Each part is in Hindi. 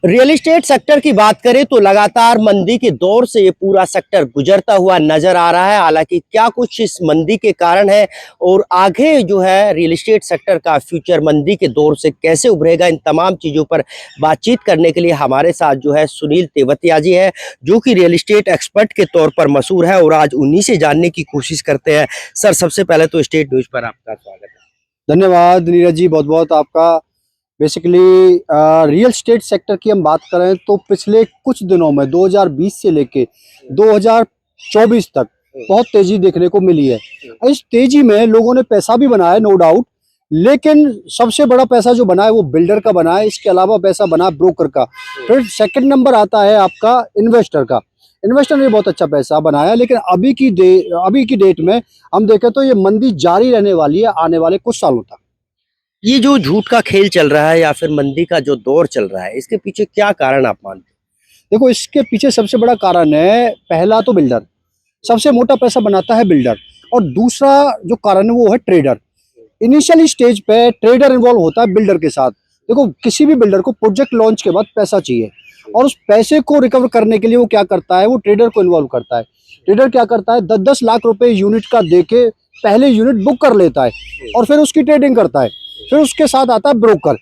रियल एस्टेट सेक्टर की बात करें तो लगातार मंदी के दौर से ये पूरा सेक्टर गुजरता हुआ नजर आ रहा है। हालांकि क्या कुछ इस मंदी के कारण है और आगे जो है रियल एस्टेट सेक्टर का फ्यूचर मंदी के दौर से कैसे उभरेगा, इन तमाम चीज़ों पर बातचीत करने के लिए हमारे साथ जो है सुनील तेवतिया जी है, जो कि रियल एस्टेट एक्सपर्ट के तौर पर मशहूर है और आज उन्हीं से जानने की कोशिश करते हैं। सर, सबसे पहले तो स्टेट न्यूज़ पर आपका स्वागत है। धन्यवाद नीरज जी, बहुत बहुत आपका। बेसिकली रियल स्टेट सेक्टर की हम बात करें तो पिछले कुछ दिनों में 2020 से लेके 2024 तक बहुत तेजी देखने को मिली है। इस तेजी में लोगों ने पैसा भी बनाया, नो डाउट, लेकिन सबसे बड़ा पैसा जो बना है वो बिल्डर का बना है। इसके अलावा पैसा बना ब्रोकर का। फिर सेकंड नंबर आता है आपका इन्वेस्टर का। इन्वेस्टर ने बहुत अच्छा पैसा बनाया, लेकिन अभी की डेट में हम देखें तो ये मंदी जारी रहने वाली है आने वाले कुछ सालों तक। ये जो झूठ का खेल चल रहा है या फिर मंदी का जो दौर चल रहा है, इसके पीछे क्या कारण आप मानते हैं? देखो, इसके पीछे सबसे बड़ा कारण है, पहला तो बिल्डर, सबसे मोटा पैसा बनाता है बिल्डर। और दूसरा जो कारण है वो है ट्रेडर। इनिशियली स्टेज पे ट्रेडर इन्वॉल्व होता है बिल्डर के साथ। देखो, किसी भी बिल्डर को प्रोजेक्ट लॉन्च के बाद पैसा चाहिए, और उस पैसे को रिकवर करने के लिए वो क्या करता है, वो ट्रेडर को इन्वॉल्व करता है। ट्रेडर क्या करता है, 10-10 लाख रुपए यूनिट का देके पहले यूनिट बुक कर लेता है और फिर उसकी ट्रेडिंग करता है। फिर उसके साथ आता है ब्रोकर,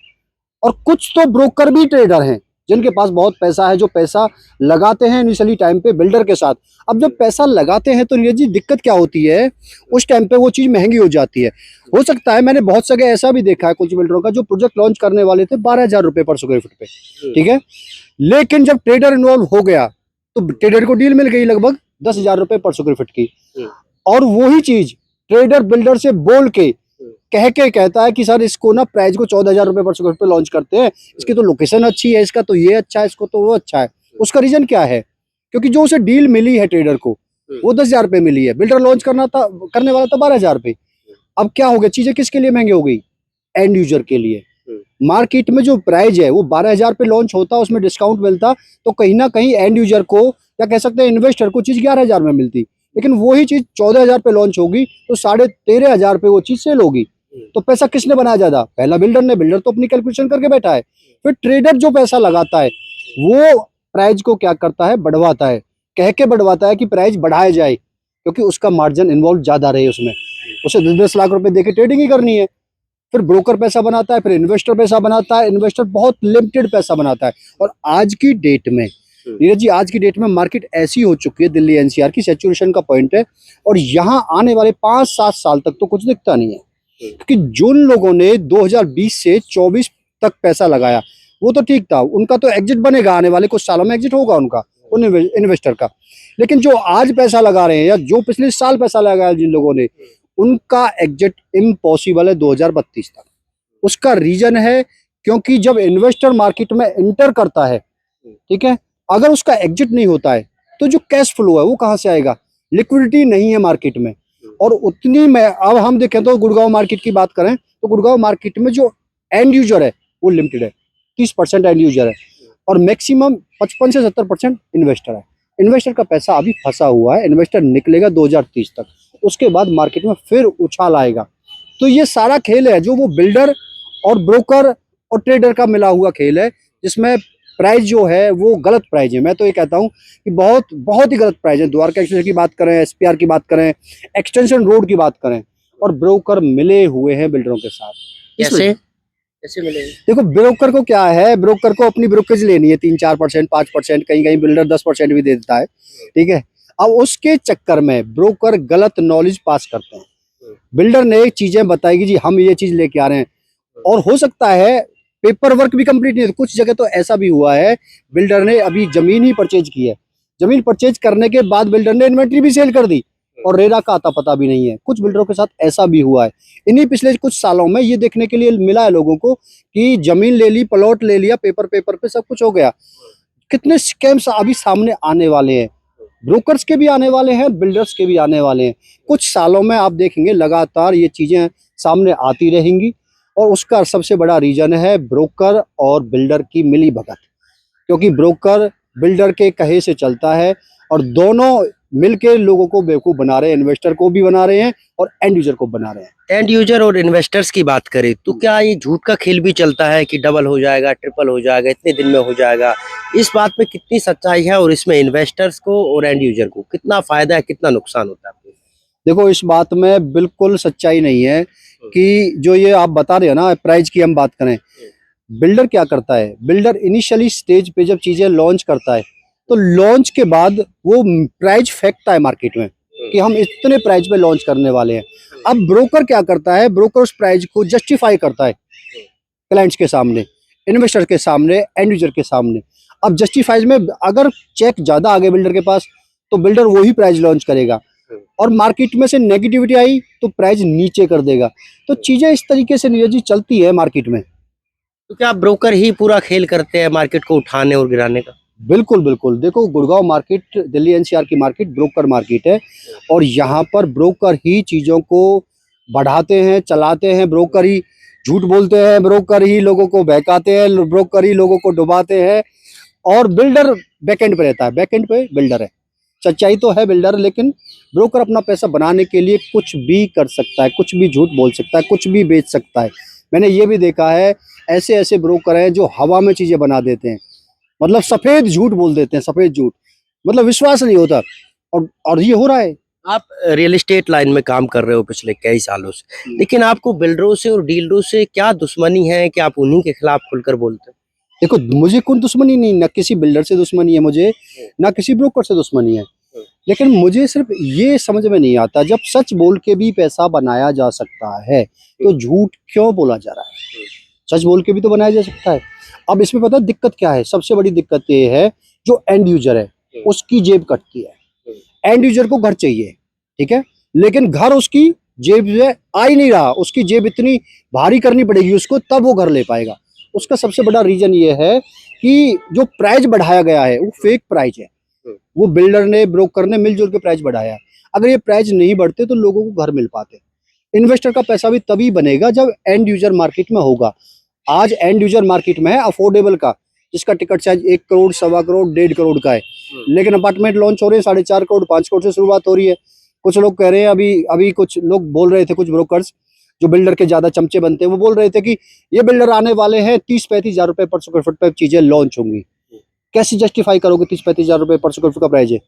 और कुछ तो ब्रोकर भी ट्रेडर हैं जिनके पास बहुत पैसा है, जो पैसा लगाते हैं इनिशियली टाइम पे बिल्डर के साथ। अब जब पैसा लगाते हैं तो नीरज जी, दिक्कत क्या होती है, उस टाइम पे वो चीज़ महंगी हो जाती है। हो सकता है, मैंने बहुत जगह ऐसा भी देखा है कुछ बिल्डरों का, जो प्रोजेक्ट लॉन्च करने वाले थे 12,000 रुपये पर स्क्वायर फीट पे, ठीक है, लेकिन जब ट्रेडर इन्वॉल्व हो गया तो ट्रेडर को डील मिल गई लगभग 10,000 रुपये पर स्क्वायर फीट की। और वही चीज ट्रेडर बिल्डर से बोल के कहता है कि सर, इसको ना प्राइस को 14,000 रुपये पर स्क्वायर फीट पे लॉन्च करते हैं, इसकी तो लोकेशन अच्छी है, इसका तो ये अच्छा है, इसको तो वो अच्छा है। उसका रीजन क्या है? क्योंकि जो उसे डील मिली है ट्रेडर को, वो 10,000 रुपये मिली है, बिल्डर लॉन्च करने वाला था 12,000 रुपये। अब क्या हो गया, चीजें किसके लिए महंगी हो गई? एंड यूजर के लिए। मार्केट में जो प्राइस है वो 12,000 पे लॉन्च होता, उसमें डिस्काउंट मिलता, तो कहीं ना कहीं एंड यूजर को, या कह सकते हैं इन्वेस्टर को, चीज 11,000 में मिलती। लेकिन वही चीज 14,000 पे लॉन्च होगी तो 13,500 पे वो चीज सेल होगी। तो पैसा किसने बनाया ज्यादा? पहला बिल्डर ने। बिल्डर तो अपनी कैलकुलेशन करके बैठा है। फिर ट्रेडर जो पैसा लगाता है वो प्राइस को क्या करता है, बढ़वाता है, कह के बढ़वाता है कि प्राइस बढ़ाया जाए, क्योंकि उसका मार्जिन इन्वॉल्व ज्यादा रहे उसमें। उसे 10-10 लाख रुपए देके ट्रेडिंग ही करनी है। फिर ब्रोकर पैसा बनाता है, फिर इन्वेस्टर पैसा बनाता है, इन्वेस्टर बहुत लिमिटेड पैसा बनाता है। और आज की डेट में नीरज जी, आज की डेट में मार्केट ऐसी हो चुकी है, दिल्ली एनसीआर की सैचुरेशन का पॉइंट है, और यहाँ आने वाले 5-7 साल तक तो कुछ दिखता नहीं है। क्योंकि जिन लोगों ने 2020 से 24 तक पैसा लगाया वो तो ठीक था, उनका तो एग्जिट बनेगा, आने वाले कुछ सालों में एग्जिट होगा उनका, उन इन्वेस्टर का। लेकिन जो आज पैसा लगा रहे हैं, या जो पिछले साल पैसा लगाया जिन लोगों ने, उनका एग्जिट इम्पॉसिबल है 2032 तक। उसका रीजन है, क्योंकि जब इन्वेस्टर मार्केट में एंटर करता है, ठीक है, अगर उसका एग्जिट नहीं होता है तो जो कैश फ्लो है वो कहाँ से आएगा? लिक्विडिटी नहीं है मार्केट में। और उतनी में अब हम देखें तो गुड़गांव मार्केट की बात करें तो गुड़गांव मार्केट में जो एंड यूजर है वो लिमिटेड है, 30% एंड यूजर है, और मैक्सिमम 55 से 70% इन्वेस्टर है। इन्वेस्टर का पैसा अभी फंसा हुआ है, इन्वेस्टर निकलेगा 2030 तक, उसके बाद मार्केट में फिर उछाल आएगा। तो ये सारा खेल है जो वो बिल्डर और ब्रोकर और ट्रेडर का मिला हुआ खेल है, जिसमें प्राइस जो है वो गलत प्राइस है। मैं तो ये कहता हूँ कि बहुत बहुत ही गलत प्राइस है। द्वारका एक्सप्रेस की बात करें, एसपीआर की बात करें, एक्सटेंशन रोड की बात करें, और ब्रोकर मिले हुए हैं बिल्डरों के साथ। कैसे कैसे मिलेंगे? देखो, ब्रोकर को क्या है, ब्रोकर को अपनी ब्रोकरेज लेनी है 3-4%, 5%, कहीं कहीं बिल्डर 10% भी दे देता है, ठीक है। अब उसके चक्कर में ब्रोकर गलत नॉलेज पास करते हैं। बिल्डर ने चीजें बताई कि जी हम ये चीज लेके आ रहे हैं, और हो सकता है पेपर वर्क भी कंप्लीट नहीं है। कुछ जगह तो ऐसा भी हुआ है, बिल्डर ने अभी जमीन ही परचेज की है, जमीन परचेज करने के बाद बिल्डर ने इन्वेंट्री भी सेल कर दी, और रेरा का आता पता भी नहीं है। कुछ बिल्डरों के साथ ऐसा भी हुआ है। इन्हीं पिछले कुछ सालों में ये देखने के लिए मिला है लोगों को कि जमीन ले ली, प्लॉट ले लिया, पेपर पे सब कुछ हो गया। कितने स्कैम्स अभी सामने आने वाले हैं, ब्रोकर्स के भी आने वाले हैं, बिल्डर्स के भी आने वाले हैं। कुछ सालों में आप देखेंगे लगातार ये चीजें सामने आती रहेंगी, और उसका सबसे बड़ा रीजन है ब्रोकर और बिल्डर की मिली भगत। क्योंकि ब्रोकर बिल्डर के कहे से चलता है, और दोनों मिलके लोगों को बेवकूफ बना रहे हैं, इन्वेस्टर को भी बना रहे हैं और एंड यूजर को बना रहे हैं। एंड यूजर और इन्वेस्टर्स की बात करें तो क्या ये झूठ का खेल भी चलता है कि डबल हो जाएगा, ट्रिपल हो जाएगा, इतने दिन में हो जाएगा? इस बात में कितनी सच्चाई है और इसमें इन्वेस्टर्स को और एंड यूजर को कितना फायदा है, कितना नुकसान होता है आपको? देखो, इस बात में बिल्कुल सच्चाई नहीं है कि जो ये आप बता रहे हो ना, प्राइस की हम बात करें, बिल्डर क्या करता है, बिल्डर इनिशियली स्टेज पे जब चीजें लॉन्च करता है तो लॉन्च के बाद वो प्राइस फेंकता है मार्केट में कि हम इतने प्राइस पे लॉन्च करने वाले हैं। अब ब्रोकर क्या करता है, ब्रोकर उस प्राइस को जस्टिफाई करता है क्लाइंट्स के सामने, इन्वेस्टर के सामने, एंड यूजर के सामने। अब जस्टिफाइज में अगर चेक ज्यादा आ गए बिल्डर के पास तो बिल्डर वही प्राइस लॉन्च करेगा, और मार्केट में से नेगेटिविटी आई तो प्राइस नीचे कर देगा। तो चीजें इस तरीके से नीरज जी चलती है मार्केट में। तो क्या ब्रोकर ही पूरा खेल करते हैं मार्केट को उठाने और गिराने का? बिल्कुल बिल्कुल, देखो गुड़गांव मार्केट, दिल्ली एनसीआर की मार्केट ब्रोकर मार्केट है, और यहाँ पर ब्रोकर ही चीजों को बढ़ाते हैं, चलाते हैं, ब्रोकर ही झूठ बोलते हैं, ब्रोकर ही लोगों को बहकाते हैं, ब्रोकर ही लोगों को डुबाते हैं, और बिल्डर बैकएंड पे रहता है, बैकएंड पे बिल्डर है। सच्चाई तो है बिल्डर, लेकिन ब्रोकर अपना पैसा बनाने के लिए कुछ भी कर सकता है, कुछ भी झूठ बोल सकता है, कुछ भी बेच सकता है। मैंने ये भी देखा है, ऐसे ऐसे ब्रोकर हैं जो हवा में चीजें बना देते हैं, मतलब सफेद झूठ बोल देते हैं, सफेद झूठ, मतलब विश्वास नहीं होता, और ये हो रहा है। आप रियल एस्टेट लाइन में काम कर रहे हो पिछले कई सालों से, लेकिन आपको बिल्डरों से और डीलरों से क्या दुश्मनी है कि आप उन्हीं के खिलाफ खुलकर बोलते हैं? देखो, मुझे कोई दुश्मनी नहीं, ना किसी बिल्डर से दुश्मनी है मुझे, ना किसी ब्रोकर से दुश्मनी है, लेकिन मुझे सिर्फ ये समझ में नहीं आता, जब सच बोल के भी पैसा बनाया जा सकता है तो झूठ क्यों बोला जा रहा है? सच बोल के भी तो बनाया जा सकता है। अब इसमें पता है दिक्कत क्या है, सबसे बड़ी दिक्कत ये है, जो एंड यूजर है उसकी जेब कटती है। एंड यूजर को घर चाहिए, ठीक है, लेकिन घर उसकी जेब से आ ही नहीं रहा, उसकी जेब इतनी भारी करनी पड़ेगी उसको, तब वो घर ले पाएगा। उसका सबसे बड़ा रीजन ये है कि जो प्राइस बढ़ाया गया है वो फेक प्राइस है, वो बिल्डर ने, ब्रोकर ने मिलजुल के प्राइस बढ़ाया। अगर ये प्राइस नहीं बढ़ते तो लोगों को घर मिल पाते। इन्वेस्टर का पैसा भी तभी बनेगा जब एंड यूजर मार्केट में होगा। आज एंड यूजर मार्केट में है अफोर्डेबल का, जिसका टिकट साइज 1 करोड़, 1.25 करोड़, 1.5 करोड़ का है, लेकिन अपार्टमेंट लॉन्च हो रहे हैं 4.5 करोड़, 5 करोड़ से शुरुआत हो रही है। कुछ लोग कह रहे हैं, अभी कुछ लोग बोल रहे थे, कुछ ब्रोकर्स जो बिल्डर के ज्यादा चमचे बनते हैं वो बोल रहे थे कि ये बिल्डर आने वाले हैं 30-35 हजार रुपए पर स्क्वायर फुट पे चीजें लॉन्च होंगी। कैसे जस्टिफाई करोगे 30-35 हजार रुपए पर स्क्वायर फुट का प्राइस है?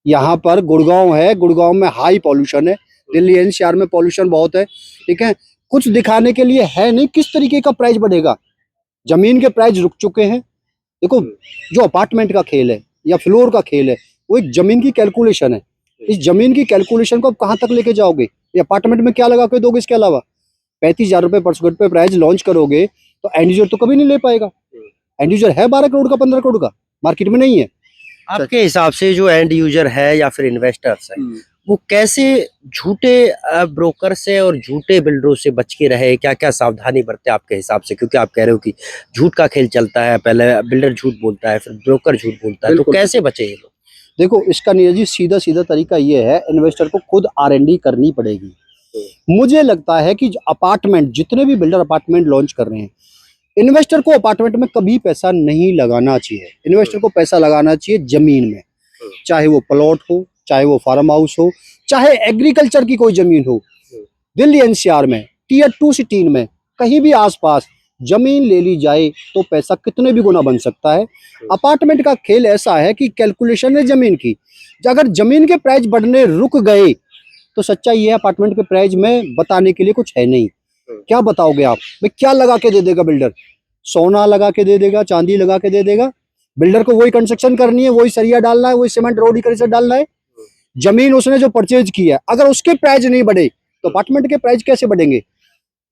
यहाँ पर गुड़गांव है, गुड़गांव में हाई पॉल्यूशन है, दिल्ली एनसीआर में पॉल्यूशन बहुत है, ठीक है, कुछ दिखाने के लिए है नहीं। किस तरीके का प्राइस बढ़ेगा? जमीन के प्राइस रुक चुके हैं। देखो, जो अपार्टमेंट का खेल है या फ्लोर का खेल है वो एक जमीन की कैलकुलेशन है। इस जमीन की कैलकुलेशन को आप कहाँ तक लेके जाओगे? ये अपार्टमेंट में क्या लगा के दोगे? इसके अलावा 35 हजार रुपए पर स्क्वायर पे प्राइस लॉन्च करोगे तो एंड यूजर तो कभी नहीं ले पाएगा। एंड यूजर है 12 करोड़ का, 15 करोड़ का, मार्केट में नहीं है। आपके हिसाब से जो एंड यूजर है या फिर इन्वेस्टर्स है, वो कैसे झूठे ब्रोकर से और झूठे बिल्डरों से बच के रहे? क्या क्या सावधानी बरते आपके हिसाब से? क्योंकि आप कह रहे हो कि झूठ का खेल चलता है, पहले बिल्डर झूठ बोलता है, फिर ब्रोकर झूठ बोलता है, तो बिल्कुल। कैसे बचे ये लोग? देखो, इसका नीरज जी सीधा सीधा तरीका ये है, इन्वेस्टर को खुद R&D करनी पड़ेगी। मुझे लगता है कि अपार्टमेंट, जितने भी बिल्डर अपार्टमेंट लॉन्च कर रहे हैं, इन्वेस्टर को अपार्टमेंट में कभी पैसा नहीं लगाना चाहिए। इन्वेस्टर को पैसा लगाना चाहिए जमीन में, चाहे वो प्लॉट हो, चाहे वो फार्म हाउस हो, चाहे एग्रीकल्चर की कोई जमीन हो। दिल्ली एनसीआर में टियर 2 सिटी में कहीं भी आसपास जमीन ले ली जाए तो पैसा कितने भी गुना बन सकता है। अपार्टमेंट का खेल ऐसा है कि कैलकुलेशन है जमीन की। अगर जमीन के प्राइस बढ़ने रुक गए तो सच्चाई ये है, अपार्टमेंट के प्राइस में बताने के लिए कुछ है नहीं। क्या बताओगे आप? भाई क्या लगा के दे देगा बिल्डर? सोना लगा के दे देगा, चांदी लगा के दे देगा। बिल्डर को वही कंस्ट्रक्शन करनी है, वही सरिया डालना है, वही सीमेंट रोड ही डालना है। जमीन उसने जो परचेज की है, अगर उसके प्राइस नहीं बढ़े तो अपार्टमेंट के प्राइस कैसे बढ़ेंगे?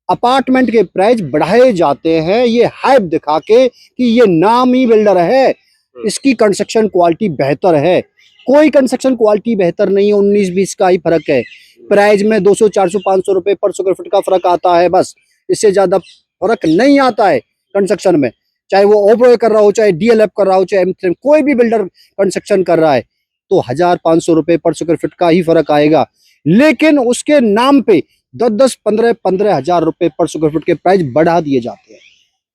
अपार्टमेंट के प्राइस बढ़ाए जाते हैं ये हाइप दिखा के कि ये नामी बिल्डर है, इसकी कंस्ट्रक्शन क्वालिटी बेहतर है। कोई कंस्ट्रक्शन क्वालिटी बेहतर नहीं है, 19-20 का ही फर्क है। प्राइस में 200, 400, 500 रुपए पर स्क्वायर फुट का फर्क आता है, बस इससे ज्यादा फर्क नहीं आता है कंस्ट्रक्शन में। चाहे वो ओप्रो कर रहा हो, चाहे DLF कर रहा हो, चाहे M3, कोई भी बिल्डर कंस्ट्रक्शन कर रहा है तो 1000-500 रुपए पर स्क्वायर फुट का ही फर्क आएगा। लेकिन उसके नाम पे 10-10, 15-15 हजार रुपए पर स्क्वायर फुट के प्राइस बढ़ा दिए जाते हैं।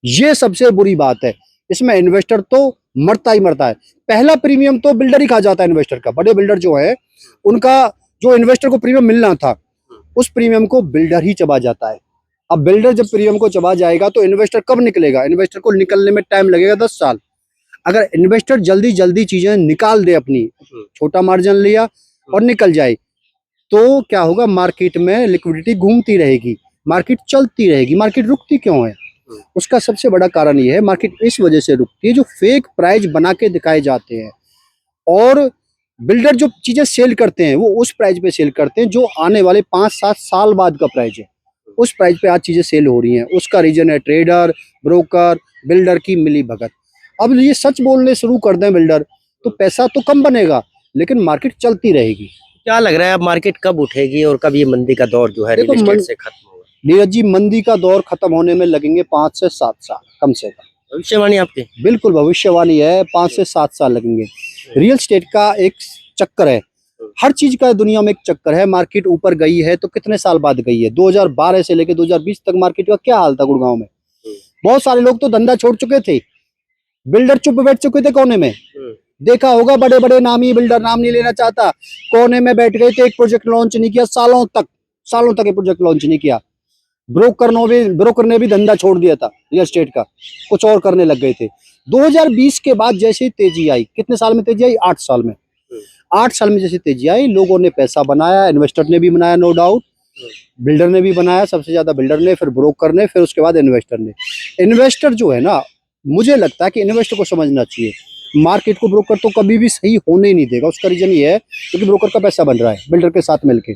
ये सबसे बुरी बात है। इसमें इन्वेस्टर तो मरता ही मरता है। पहला प्रीमियम तो बिल्डर ही खा जाता है इन्वेस्टर का। बड़े बिल्डर जो है उनका जो इन्वेस्टर को प्रीमियम मिलना था उस प्रीमियम को बिल्डर ही चबा जाता है। अब बिल्डर जब प्रीमियम को चबा जाएगा तो इन्वेस्टर कब निकलेगा? इन्वेस्टर को निकलने में टाइम लगेगा 10 साल। अगर इन्वेस्टर जल्दी जल्दी चीजें निकाल दे, अपनी छोटा मार्जिन लिया और निकल जाए, तो क्या होगा? मार्केट में लिक्विडिटी घूमती रहेगी, मार्केट चलती रहेगी। मार्केट रुकती क्यों है? उसका सबसे बड़ा कारण ये है, मार्केट इस वजह से रुकती है जो फेक प्राइस बना के दिखाए जाते हैं, और बिल्डर जो चीजें सेल करते हैं वो उस प्राइस पे सेल करते हैं जो आने वाले 5-7 साल बाद का प्राइस है। उस प्राइस पे आज चीजें सेल हो रही हैं। उसका रीजन है ट्रेडर, ब्रोकर, बिल्डर की मिली भगत। अब ये सच बोलने शुरू कर दें बिल्डर तो पैसा तो कम बनेगा लेकिन मार्केट चलती रहेगी। क्या लग रहा है अब मार्केट कब उठेगी और कब ये मंदी का दौर जो है देखो, रियल एस्टेट से खत्म होगा? नीरज जी, मंदी का दौर खत्म होने में लगेंगे 5 से 7 साल कम से कम। भविष्यवाणी आपकी? बिल्कुल भविष्यवाणी है, 5 से 7 साल लगेंगे। रियल एस्टेट का एक चक्कर है, हर चीज का दुनिया में एक चक्कर है। मार्केट ऊपर गई है तो कितने साल बाद गई है? 2012 से लेकर 2020 तक मार्केट का क्या हाल था गुड़गांव में? बहुत सारे लोग तो धंधा छोड़ चुके थे, बिल्डर चुप बैठ चुके थे कोने में। देखा होगा बड़े बड़े नामी बिल्डर, नाम नहीं लेना चाहता, कोने में बैठ गए थे, एक प्रोजेक्ट लॉन्च नहीं किया, सालों तक एक प्रोजेक्ट लॉन्च नहीं किया। ब्रोकर ने भी धंधा छोड़ दिया था रियल एस्टेट का, कुछ और करने लग गए थे। 2020 के बाद जैसे तेजी आई, कितने साल में तेजी आई? 8 साल में। 8 साल में जैसे तेजी आई, लोगों ने पैसा बनाया, इन्वेस्टर ने भी बनाया, नो डाउट, बिल्डर ने भी बनाया, सबसे ज्यादा बिल्डर ने, फिर ब्रोकर ने, फिर उसके बाद इन्वेस्टर ने। इन्वेस्टर जो है ना, मुझे लगता है कि इन्वेस्टर को समझना चाहिए मार्केट को ब्रोकर तो कभी भी सही होने ही नहीं देगा। उसका रीजन ये है क्योंकि ब्रोकर का पैसा बन रहा है बिल्डर के साथ मिलके।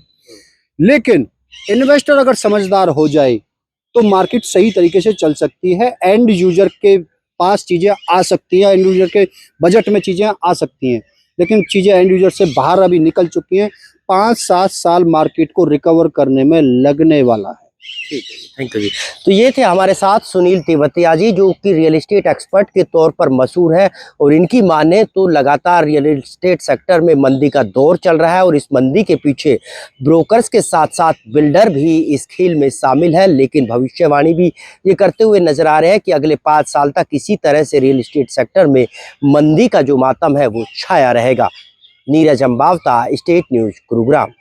लेकिन इन्वेस्टर अगर समझदार हो जाए तो मार्केट सही तरीके से चल सकती है। एंड यूजर के पास चीजें आ सकती हैं, एंड यूजर के बजट में चीजें आ सकती हैं, लेकिन चीजें एंड यूजर से बाहर अभी निकल चुकी हैं। 5-7 साल मार्केट को रिकवर करने में लगने वाला है। ठीक है, थैंक यू जी। तो ये थे हमारे साथ सुनील तेवतिया जी, जो कि रियल एस्टेट एक्सपर्ट के तौर पर मशहूर है, और इनकी माने तो लगातार रियल एस्टेट सेक्टर में मंदी का दौर चल रहा है, और इस मंदी के पीछे ब्रोकर्स के साथ साथ बिल्डर भी इस खेल में शामिल है। लेकिन भविष्यवाणी भी ये करते हुए नजर आ रहे हैं कि अगले 5 साल तक इसी तरह से रियल एस्टेट सेक्टर में मंदी का जो मातम है वो छाया रहेगा। Neeraj Ambawata, state news, Gurugram.